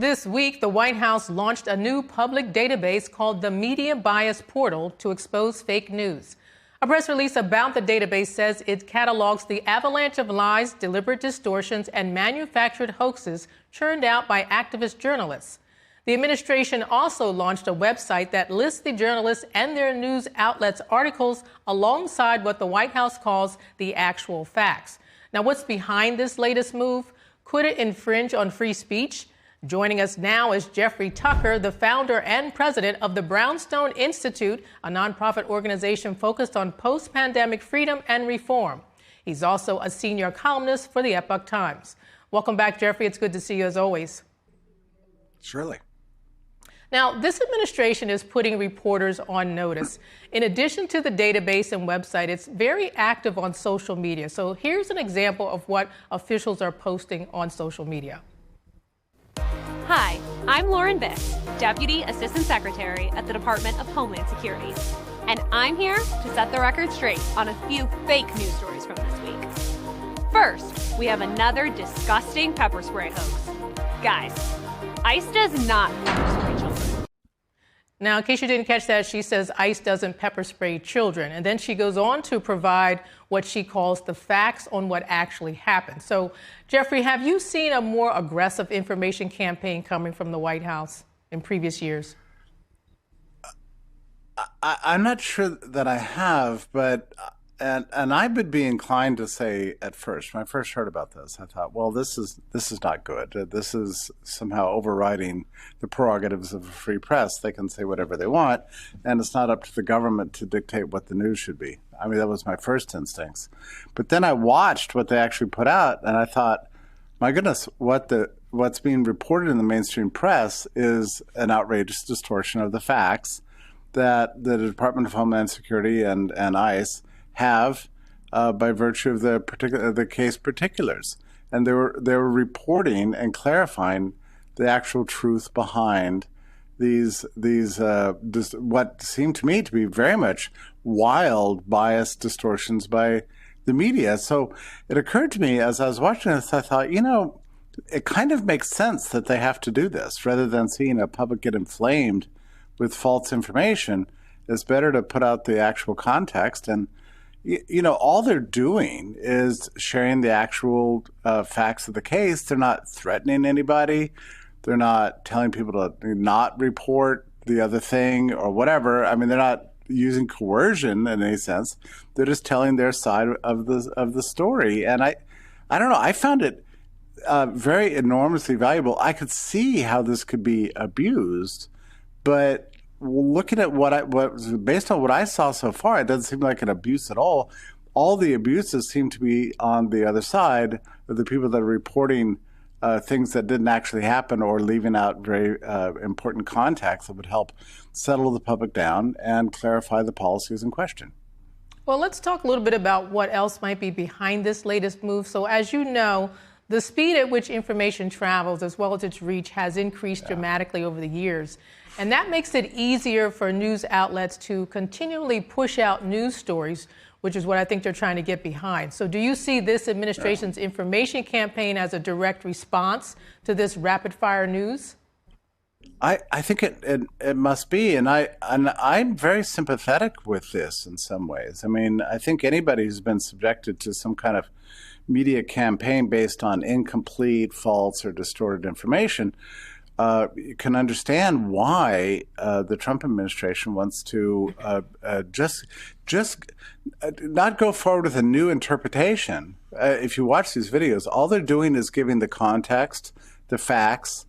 This week, the White House launched a new public database called the Media Bias Portal to expose fake news. A press release about the database says it catalogs the avalanche of lies, deliberate distortions, and manufactured hoaxes churned out by activist journalists. The administration also launched a website that lists the journalists and their news outlets' articles alongside what the White House calls the actual facts. Now, what's behind this latest move? Could it infringe on free speech? Joining us now is Jeffrey Tucker, the founder and president of the Brownstone Institute, a nonprofit organization focused on post-pandemic freedom and reform. He's also a senior columnist for the Epoch Times. Welcome back, Jeffrey. It's good to see you as always. Surely. Now, this administration is putting reporters on notice. In addition to the database and website, it's very active on social media. So here's an example of what officials are posting on social media. Hi, I'm Lauren Vick, Deputy Assistant Secretary at the Department of Homeland Security. And I'm here to set the record straight on a few fake news stories from this week. First, we have another disgusting pepper spray hoax. Guys, ICE does not pepper spray children. Now, in case you didn't catch that, she says ICE doesn't pepper spray children. And then she goes on to provide what she calls the facts on what actually happened. So, Jeffrey, have you seen a more aggressive information campaign coming from the White House in previous years? I'm not sure that I have, but and I would be inclined to say at first, when I first heard about this, I thought, well, this is not good. This is somehow overriding the prerogatives of a free press. They can say whatever they want, and it's not up to the government to dictate what the news should be. I mean, that was my first instincts. But then I watched what they actually put out, and I thought, my goodness, what's being reported in the mainstream press is an outrageous distortion of the facts that the Department of Homeland Security and ICE have by virtue of the case particulars, and they were reporting and clarifying the actual truth behind these what seemed to me to be very much wild bias distortions by the media. So it occurred to me as I was watching this, I thought, it kind of makes sense that they have to do this rather than seeing a public get inflamed with false information. It's better to put out the actual context, and all they're doing is sharing the actual facts of the case. They're not threatening anybody. They're not telling people to not report the other thing or whatever. I mean, they're not using coercion in any sense. They're just telling their side of the story. And I don't know. I found it very enormously valuable. I could see how this could be abused, but looking at based on what I saw so far, it doesn't seem like an abuse at all. All the abuses seem to be on the other side of the people that are reporting things that didn't actually happen or leaving out very important context that would help settle the public down and clarify the policies in question. Well, let's talk a little bit about what else might be behind this latest move. So as you know, the speed at which information travels as well as its reach has increased dramatically over the years. And that makes it easier for news outlets to continually push out news stories, which is what I think they're trying to get behind. So do you see this administration's information campaign as a direct response to this rapid fire news? I think it must be, and I'm very sympathetic with this in some ways. I mean, I think anybody who's been subjected to some kind of media campaign based on incomplete, false, or distorted information can understand why the Trump administration wants to just not go forward with a new interpretation. If you watch these videos, all they're doing is giving the context, the facts,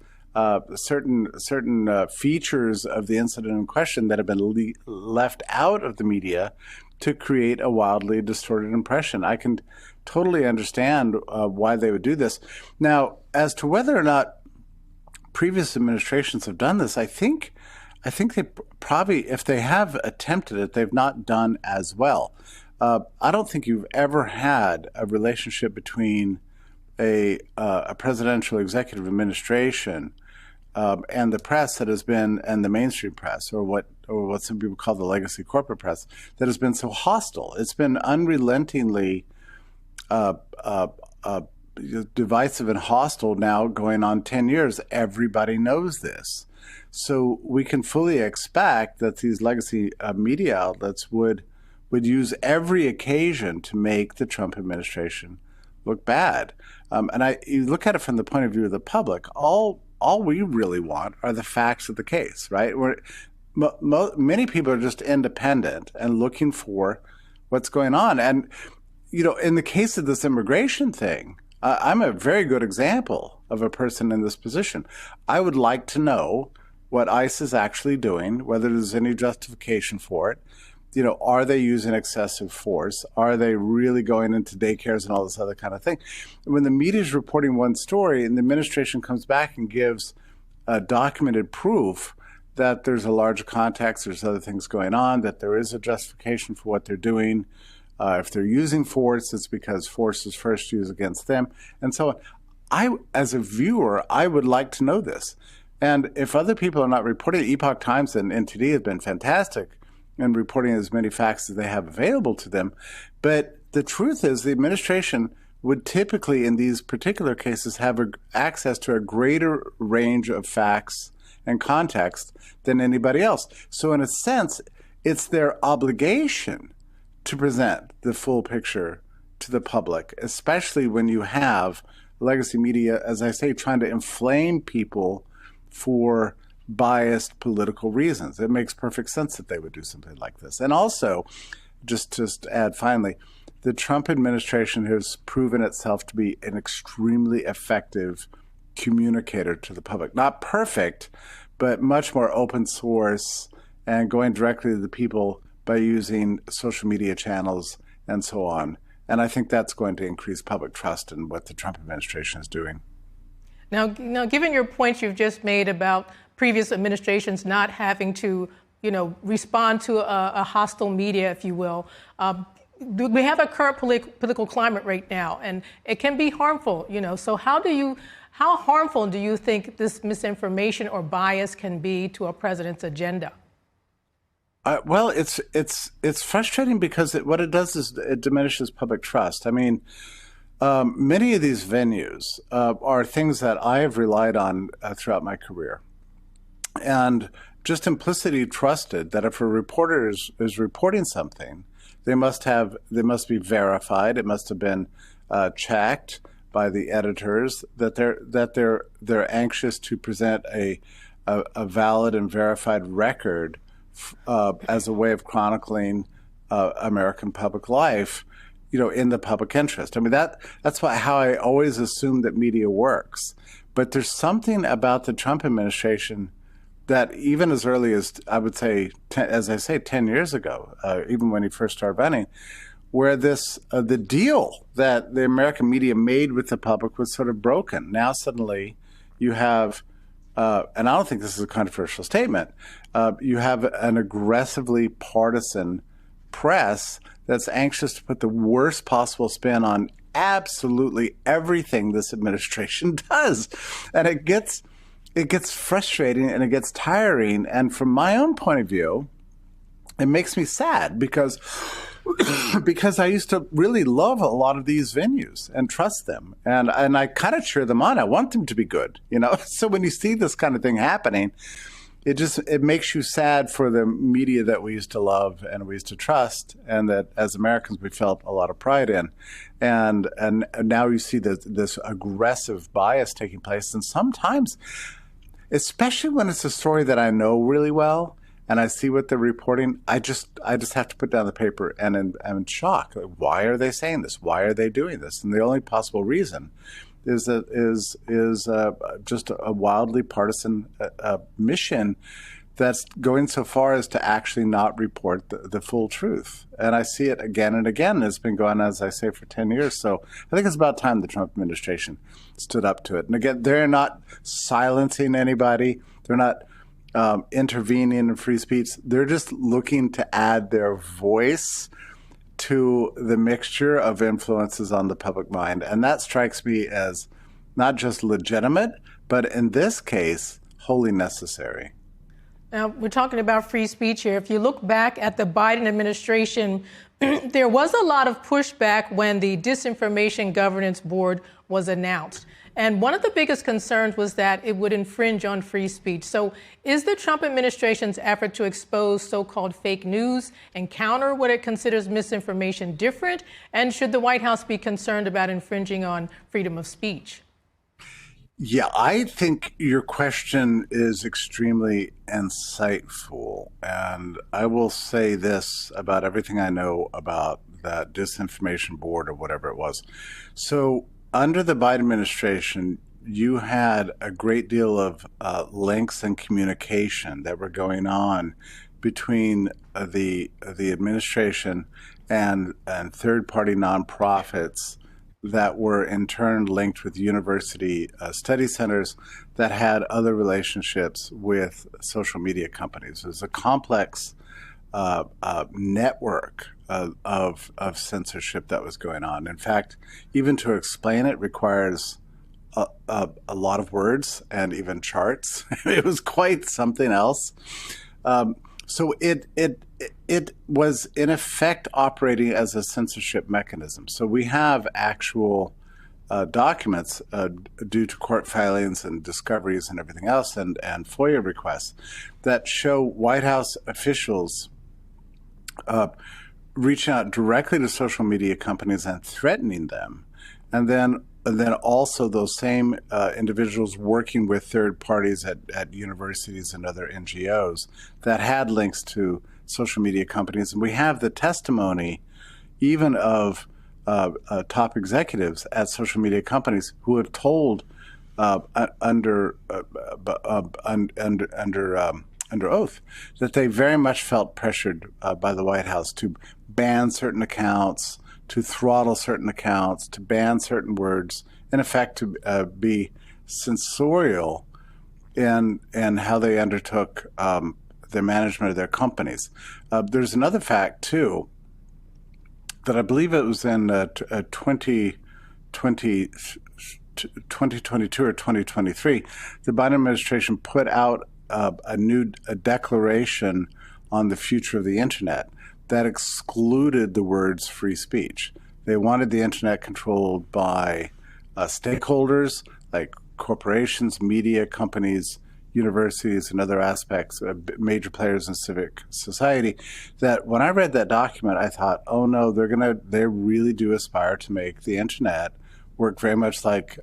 certain features of the incident in question that have been left out of the media to create a wildly distorted impression. I can totally understand why they would do this. Now, as to whether or not previous administrations have done this, I think they probably, if they have attempted it, they've not done as well. I don't think you've ever had a relationship between a presidential executive administration and the press that has been, and the mainstream press, or what some people call the legacy corporate press, that has been so hostile. It's been unrelentingly divisive and hostile now going on 10 years. Everybody knows this. So we can fully expect that these legacy media outlets would use every occasion to make the Trump administration look bad. And you look at it from the point of view of the public, all we really want are the facts of the case, right? Many people are just independent and looking for what's going on. And, in the case of this immigration thing, I'm a very good example of a person in this position. I would like to know what ICE is actually doing, whether there's any justification for it. Are they using excessive force? Are they really going into daycares and all this other kind of thing? When the media is reporting one story and the administration comes back and gives documented proof that there's a larger context, there's other things going on, that there is a justification for what they're doing. If they're using force, it's because force is first used against them, and so on. As a viewer, I would like to know this. And if other people are not reporting, Epoch Times and NTD have been fantastic in reporting as many facts as they have available to them. But the truth is the administration would typically, in these particular cases, have access to a greater range of facts and context than anybody else. So in a sense, it's their obligation to present the full picture to the public, especially when you have legacy media, as I say, trying to inflame people for biased political reasons. It makes perfect sense that they would do something like this. And also, just to add finally, the Trump administration has proven itself to be an extremely effective communicator to the public. Not perfect, but much more open source and going directly to the people by using social media channels and so on. And I think that's going to increase public trust in what the Trump administration is doing. Now, given your points you've just made about previous administrations not having to, respond to a hostile media, if you will, we have a current political climate right now, and it can be harmful, So how harmful do you think this misinformation or bias can be to a president's agenda? Well, it's frustrating because what it does is it diminishes public trust. I mean, many of these venues are things that I have relied on throughout my career, and just implicitly trusted that if a reporter is reporting something, they must be verified. It must have been checked by the editors, that they're anxious to present a valid and verified record as a way of chronicling American public life, in the public interest. I mean, that's how I always assume that media works. But there's something about the Trump administration that even as early as, I would say, 10 years ago, even when he first started running, where the deal that the American media made with the public was sort of broken. Now suddenly you have, and I don't think this is a controversial statement, you have an aggressively partisan press that's anxious to put the worst possible spin on absolutely everything this administration does. And it gets frustrating and it gets tiring. And from my own point of view, it makes me sad because I used to really love a lot of these venues and trust them. And I kind of cheer them on. I want them to be good, So when you see this kind of thing happening, it makes you sad for the media that we used to love and we used to trust, and that as Americans we felt a lot of pride in. And now you see this aggressive bias taking place. And sometimes, especially when it's a story that I know really well, and I see what they're reporting, I just have to put down the paper and I'm in shock. Like, why are they saying this? Why are they doing this? And the only possible reason is just a wildly partisan mission that's going so far as to actually not report the full truth. And I see it again and again. It's been going on, as I say, for 10 years. So I think it's about time the Trump administration stood up to it. And again, they're not silencing anybody. They're not intervening in free speech. They're just looking to add their voice to the mixture of influences on the public mind. And that strikes me as not just legitimate, but in this case, wholly necessary. Now, we're talking about free speech here. If you look back at the Biden administration, there was a lot of pushback when the Disinformation Governance Board was announced. And one of the biggest concerns was that it would infringe on free speech. So is the Trump administration's effort to expose so-called fake news and counter what it considers misinformation different? And should the White House be concerned about infringing on freedom of speech? Yeah, I think your question is extremely insightful. And I will say this about everything I know about that disinformation board or whatever it was. So under the Biden administration, you had a great deal of links and communication that were going on between the administration and third-party nonprofits that were in turn linked with university study centers that had other relationships with social media companies. It was a complex network of censorship that was going on. In fact, even to explain it requires a lot of words and even charts. It was quite something else. So it was in effect operating as a censorship mechanism. So we have actual documents due to court filings and discoveries and everything else and FOIA requests that show White House officials reaching out directly to social media companies and threatening them. And then also those same individuals working with third parties at universities and other NGOs that had links to social media companies. And we have the testimony even of top executives at social media companies who have told under oath that they very much felt pressured by the White House to ban certain accounts, to throttle certain accounts, to ban certain words, in effect to be censorial in how they undertook the management of their companies. There's another fact, too, that I believe it was in 2022 or 2023, the Biden administration put out a declaration on the future of the internet that excluded the words free speech. They wanted the internet controlled by stakeholders like corporations, media companies, universities, and other aspects, major players in civic society. That when I read that document, I thought, oh no, they really do aspire to make the internet work very much like,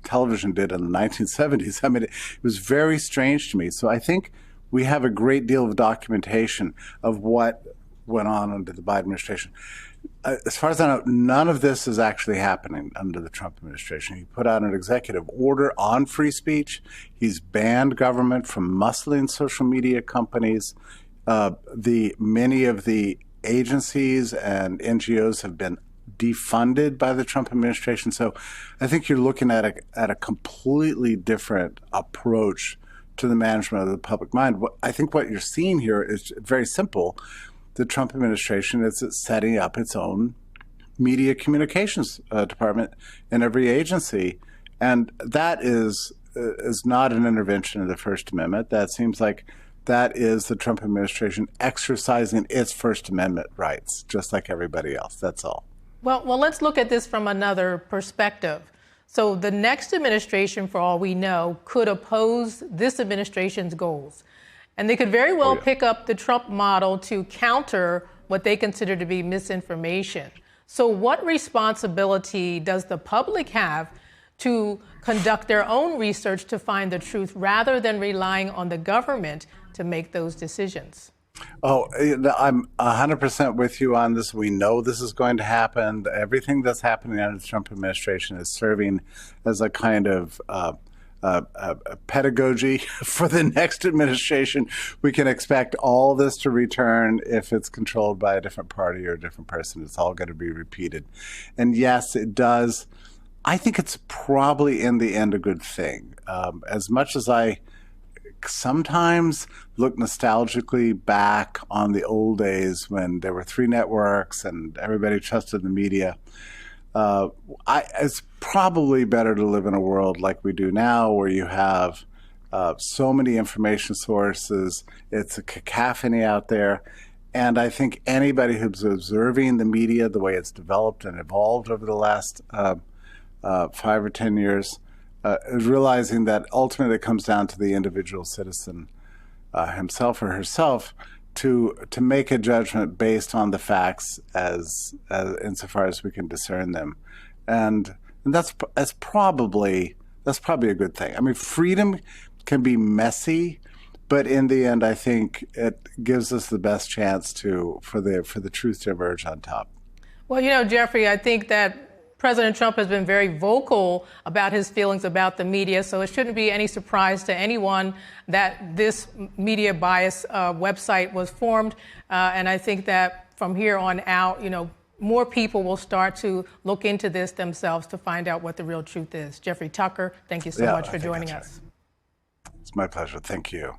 television did in the 1970s. I mean, it was very strange to me. So I think we have a great deal of documentation of what went on under the Biden administration. As far as I know, none of this is actually happening under the Trump administration. He put out an executive order on free speech. He's banned government from muscling social media companies. Many of the agencies and NGOs have been defunded by the Trump administration. So I think you're looking at a completely different approach to the management of the public mind. I think what you're seeing here is very simple. The Trump administration is setting up its own media communications department in every agency. And that is not an intervention of the First Amendment. That seems like that is the Trump administration exercising its First Amendment rights, just like everybody else. That's all. Well, let's look at this from another perspective. So the next administration, for all we know, could oppose this administration's goals. And they could very well pick up the Trump model to counter what they consider to be misinformation. So what responsibility does the public have to conduct their own research to find the truth rather than relying on the government to make those decisions? Oh, I'm 100% with you on this. We know this is going to happen. Everything that's happening under the Trump administration is serving as a kind of pedagogy for the next administration. We can expect all this to return if it's controlled by a different party or a different person. It's all going to be repeated. And yes, it does. I think it's probably in the end a good thing. As much as I sometimes look nostalgically back on the old days when there were 3 networks and everybody trusted the media, it's probably better to live in a world like we do now, where you have so many information sources. It's a cacophony out there. And I think anybody who's observing the media, the way it's developed and evolved over the last 5 or 10 years, is realizing that ultimately it comes down to the individual citizen himself or herself to make a judgment based on the facts as insofar as we can discern them, and that's probably a good thing. I mean, freedom can be messy, but in the end, I think it gives us the best chance for the truth to emerge on top. Well, Jeffrey, I think that President Trump has been very vocal about his feelings about the media, so it shouldn't be any surprise to anyone that this media bias website was formed. And I think that from here on out, more people will start to look into this themselves to find out what the real truth is. Jeffrey Tucker, thank you so much for joining us. It's my pleasure. Thank you.